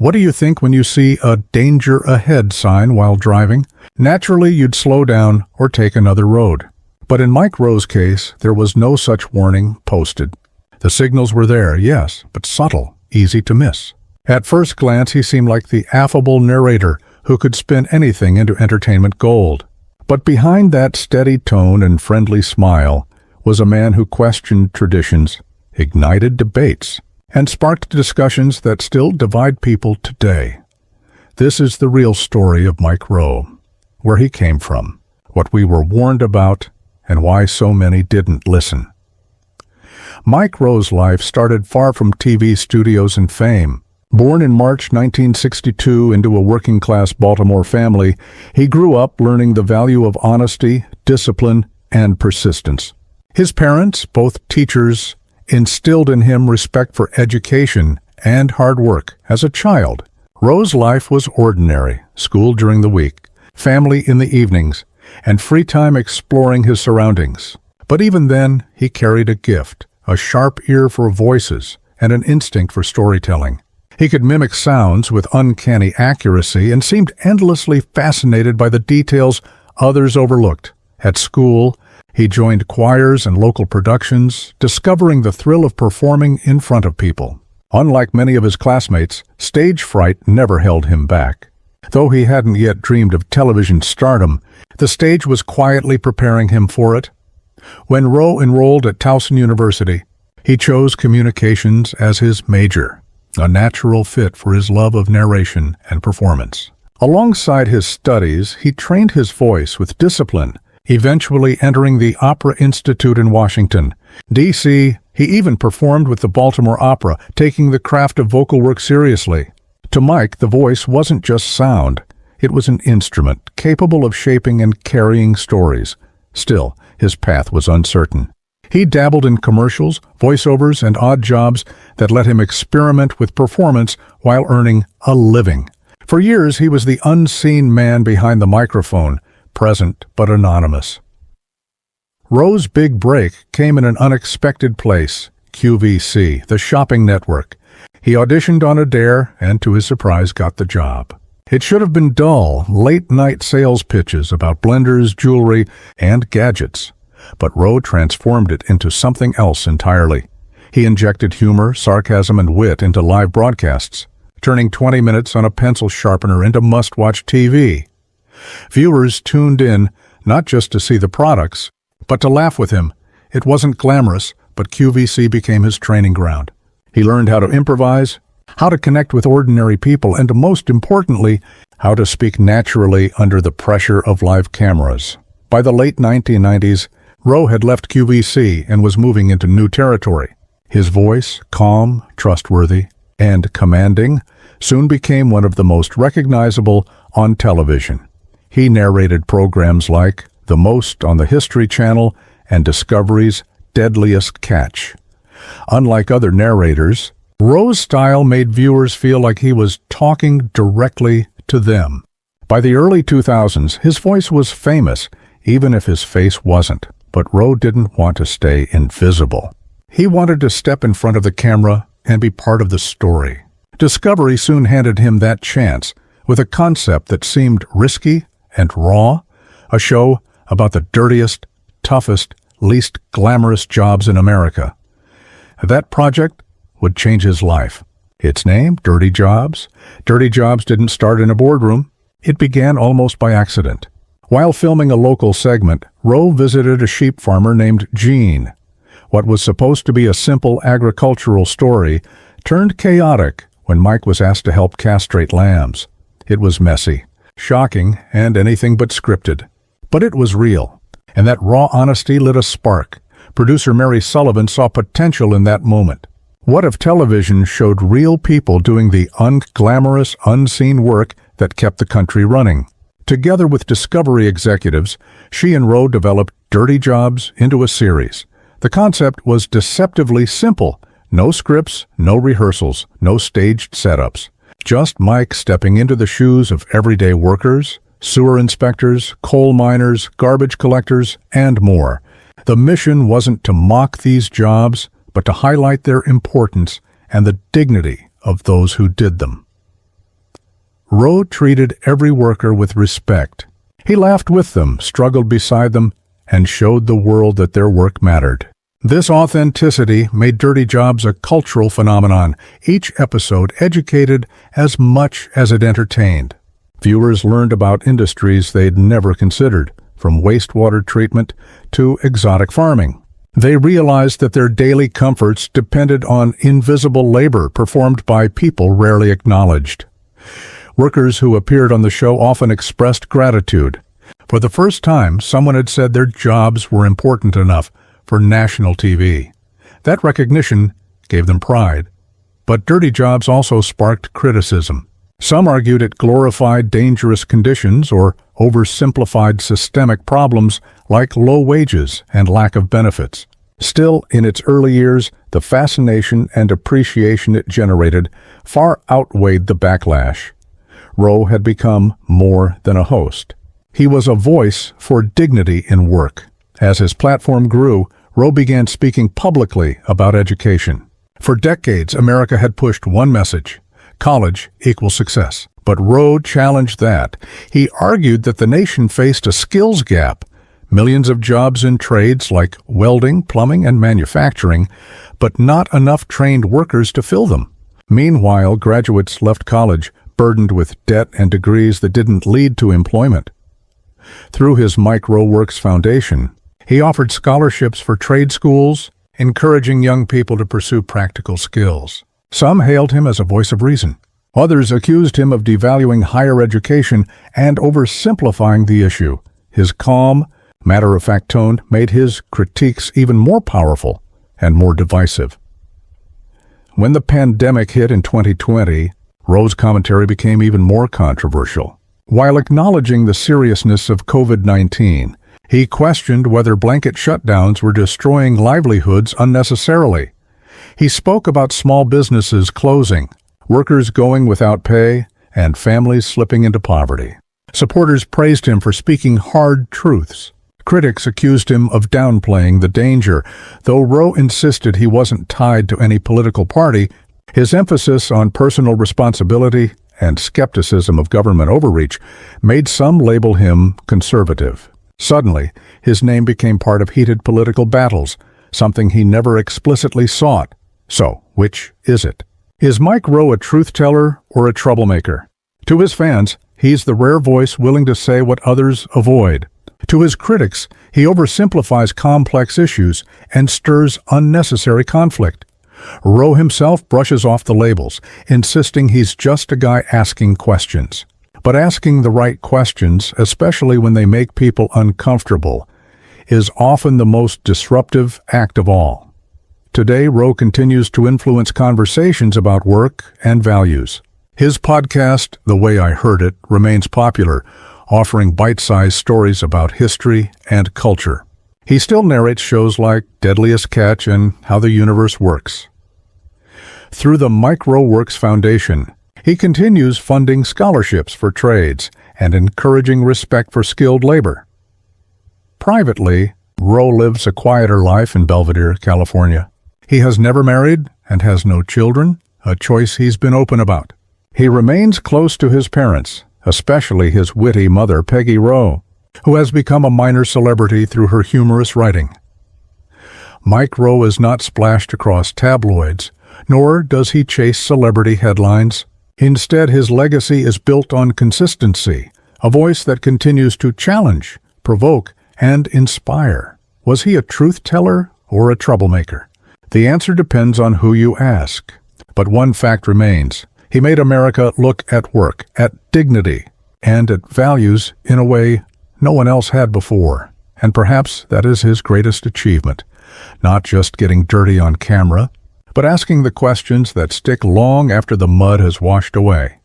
What do you think when you see a danger ahead sign while driving? Naturally, you'd slow down or take another road. But in Mike Rowe's case, there was no such warning posted. The signals were there, yes, but subtle, easy to miss. At first glance, he seemed like the affable narrator who could spin anything into entertainment gold. But behind that steady tone and friendly smile was a man who questioned traditions, ignited debates, and sparked discussions that still divide people today. This is the real story of Mike Rowe, where he came from, what we were warned about, and why so many didn't listen. Mike Rowe's life started far from TV studios and fame. Born in March 1962 into a working-class Baltimore family, he grew up learning the value of honesty, discipline, and persistence. His parents, both teachers, instilled in him respect for education and hard work as a child. Rowe's life was ordinary: school during the week, family in the evenings, and free time exploring his surroundings. But even then, he carried a gift, a sharp ear for voices, and an instinct for storytelling. He could mimic sounds with uncanny accuracy and seemed endlessly fascinated by the details others overlooked. At school, he joined choirs and local productions, discovering the thrill of performing in front of people. Unlike many of his classmates, stage fright never held him back. Though he hadn't yet dreamed of television stardom, the stage was quietly preparing him for it. When Rowe enrolled at Towson University, he chose communications as his major, a natural fit for his love of narration and performance. Alongside his studies, he trained his voice with discipline, eventually entering the Opera Institute in Washington, D.C. He even performed with the Baltimore Opera, taking the craft of vocal work seriously. To Mike, the voice wasn't just sound. It was an instrument capable of shaping and carrying stories. Still, his path was uncertain. He dabbled in commercials, voiceovers, and odd jobs that let him experiment with performance while earning a living. For years, he was the unseen man behind the microphone, present but anonymous. Rowe's big break came in an unexpected place: QVC, the shopping network. He auditioned on a dare and, to his surprise, got the job. It should have been dull, late-night sales pitches about blenders, jewelry, and gadgets. But Rowe transformed it into something else entirely. He injected humor, sarcasm, and wit into live broadcasts, turning 20 minutes on a pencil sharpener into must-watch TV. Viewers tuned in not just to see the products, but to laugh with him. It wasn't glamorous, but QVC became his training ground. He learned how to improvise, how to connect with ordinary people, and most importantly, how to speak naturally under the pressure of live cameras. By the late 1990s, Rowe had left QVC and was moving into new territory. His voice, calm, trustworthy, and commanding, soon became one of the most recognizable on television. He narrated programs like The Most on the History Channel and Discovery's Deadliest Catch. Unlike other narrators, Rowe's style made viewers feel like he was talking directly to them. By the early 2000s, his voice was famous, even if his face wasn't. But Rowe didn't want to stay invisible. He wanted to step in front of the camera and be part of the story. Discovery soon handed him that chance with a concept that seemed risky and raw, a show about the dirtiest, toughest, least glamorous jobs in America. That project would change his life. Its name, Dirty Jobs. Dirty Jobs didn't start in a boardroom. It began almost by accident. While filming a local segment, Rowe visited a sheep farmer named Gene. What was supposed to be a simple agricultural story turned chaotic when Mike was asked to help castrate lambs. It was messy, shocking, and anything but scripted. But it was real, and that raw honesty lit a spark. Producer Mary Sullivan saw potential in that moment. What if television showed real people doing the unglamorous, unseen work that kept the country running? Together with Discovery executives, she and Rowe developed Dirty Jobs into a series. The concept was deceptively simple. No scripts, no rehearsals, no staged setups. Just Mike stepping into the shoes of everyday workers, sewer inspectors, coal miners, garbage collectors, and more. The mission wasn't to mock these jobs, but to highlight their importance and the dignity of those who did them. Rowe treated every worker with respect. He laughed with them, struggled beside them, and showed the world that their work mattered. This authenticity made Dirty Jobs a cultural phenomenon. Each episode educated as much as it entertained. Viewers learned about industries they'd never considered, from wastewater treatment to exotic farming. They realized that their daily comforts depended on invisible labor performed by people rarely acknowledged. Workers who appeared on the show often expressed gratitude. For the first time, someone had said their jobs were important enough for national TV. That recognition gave them pride. But Dirty Jobs also sparked criticism. Some argued it glorified dangerous conditions or oversimplified systemic problems like low wages and lack of benefits. Still, in its early years, the fascination and appreciation it generated far outweighed the backlash. Rowe had become more than a host. He was a voice for dignity in work. As his platform grew, Rowe began speaking publicly about education. For decades, America had pushed one message: college equals success. But Rowe challenged that. He argued that the nation faced a skills gap, millions of jobs in trades like welding, plumbing, and manufacturing, but not enough trained workers to fill them. Meanwhile, graduates left college burdened with debt and degrees that didn't lead to employment. Through his Mike Rowe Works Foundation, he offered scholarships for trade schools, encouraging young people to pursue practical skills. Some hailed him as a voice of reason. Others accused him of devaluing higher education and oversimplifying the issue. His calm, matter-of-fact tone made his critiques even more powerful and more divisive. When the pandemic hit in 2020, Rowe's commentary became even more controversial. While acknowledging the seriousness of COVID-19, he questioned whether blanket shutdowns were destroying livelihoods unnecessarily. He spoke about small businesses closing, workers going without pay, and families slipping into poverty. Supporters praised him for speaking hard truths. Critics accused him of downplaying the danger. Though Rowe insisted he wasn't tied to any political party, his emphasis on personal responsibility and skepticism of government overreach made some label him conservative. Suddenly, his name became part of heated political battles, something he never explicitly sought. So, which is it? Is Mike Rowe a truth-teller or a troublemaker? To his fans, he's the rare voice willing to say what others avoid. To his critics, he oversimplifies complex issues and stirs unnecessary conflict. Rowe himself brushes off the labels, insisting he's just a guy asking questions. But asking the right questions, especially when they make people uncomfortable, is often the most disruptive act of all. Today, Rowe continues to influence conversations about work and values. His podcast, The Way I Heard It, remains popular, offering bite-sized stories about history and culture. He still narrates shows like Deadliest Catch and How the Universe Works. Through the Mike Rowe Works Foundation, he continues funding scholarships for trades and encouraging respect for skilled labor. Privately, Rowe lives a quieter life in Belvedere, California. He has never married and has no children, a choice he's been open about. He remains close to his parents, especially his witty mother, Peggy Rowe, who has become a minor celebrity through her humorous writing. Mike Rowe is not splashed across tabloids, nor does he chase celebrity headlines. Instead, his legacy is built on consistency, a voice that continues to challenge, provoke, and inspire. Was he a truth-teller or a troublemaker? The answer depends on who you ask. But one fact remains. He made America look at work, at dignity, and at values in a way no one else had before. And perhaps that is his greatest achievement. Not just getting dirty on camera, but asking the questions that stick long after the mud has washed away.